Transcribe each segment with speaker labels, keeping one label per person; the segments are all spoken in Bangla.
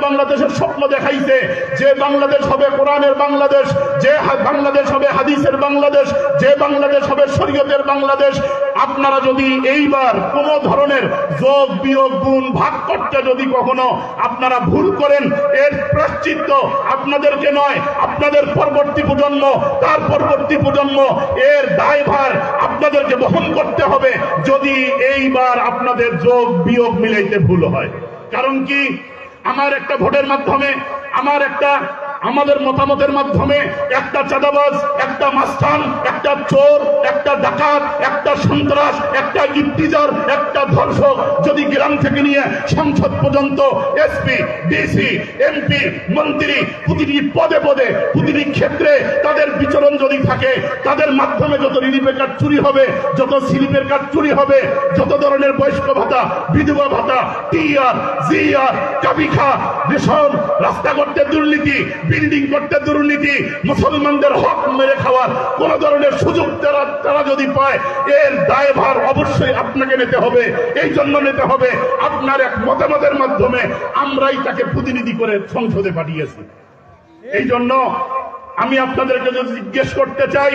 Speaker 1: বাংলাদেশের স্বপ্ন দেখাইছে, যে বাংলাদেশ হবে কোরআনের বাংলাদেশ, যে বাংলাদেশ হবে হাদিসের বাংলাদেশ, যে বাংলাদেশ হবে শরীয়তের বাংলাদেশ। আপনারা যদি এইবার কোন ধরনের যোগ বিয়োগ গুণ ভাগ করতে যদি কখনো আপনারা ভুল করেন, এর প্রায়শ্চিত্ত আপনাদেরকে নয়, আপনাদের পরবর্তী প্রজন্ম, তার পরবর্তী প্রজন্ম, এর দায়ভার আপনাদেরকে বহন করতে হবে যদি এইবার আপনাদের যোগ বিয়োগ মিলাইতে ভুল হয়। কারণ কি, আমার একটা ভোটের মাধ্যমে, আমাদের মতামতের মাধ্যমে একটা চাঁদাবাজ, একটা মাস্তান, একটা চোর, একটা ডাকাত, একটা সন্ত্রাস, একটা ইফতিজার, একটা ধর্ষক যদি গ্রাম থেকে নিয়ে সংসদ পর্যন্ত এসপি, ডিসি, এমপি, মন্ত্রী, প্রতিটি পদে পদে প্রতিটি ক্ষেত্রে তাদের বিচরণ যদি থাকে, তাদের মাধ্যমে যত রিলিফের কার্ড চুরি হবে, যত স্লিপের কার্ড চুরি হবে, যত ধরনের বয়স্ক ভাতা, বিধবা ভাতা, টিআর, জিআর, কাবিখা, রেশন, রাস্তা করতে দুর্নীতি, বিল্ডিং করতে দুর্নীতি, মুসলমানদের হক মেরে খাওয়ার কোন ধরনের সুযোগ তারা যদি পায়, এর দায়ভার অবশ্যই আপনাকে নিতে হবে। এই জন্য নিতে হবে, আপনার এক মতামতের মাধ্যমে আমরাই তাকে প্রতিনিধি করে সংসদে পাঠিয়েছি। এই জন্য আমি আপনাদেরকে যদি জিজ্ঞেস করতে চাই,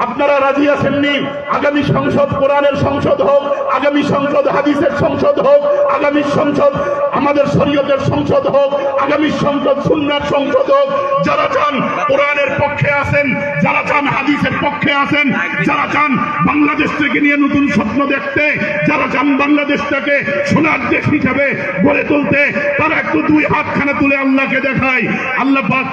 Speaker 1: আপনারা রাজি আছেননি আগামী সংসদ কোরআনের সংসদ হোক, আগামী সংসদ হাদিসের সংসদ হোক, আগামী সংসদ আমাদের শরীয়তের সংসদ হোক, আগামী সংসদ সুন্নাহর সংসদ হোক? যারা চান কোরআনের পক্ষে আছেন, যারা চান হাদিসের পক্ষে আছেন, যারা চান বাংলাদেশ থেকে নিয়ে নতুন স্বপ্ন দেখতে, যারা চান বাংলাদেশটাকে সোনার দেশ হিসাবে গড়ে তুলতে, তারা একটু দুই হাতখানা তুলে আল্লাহকে দেখায়। আল্লাহ পাক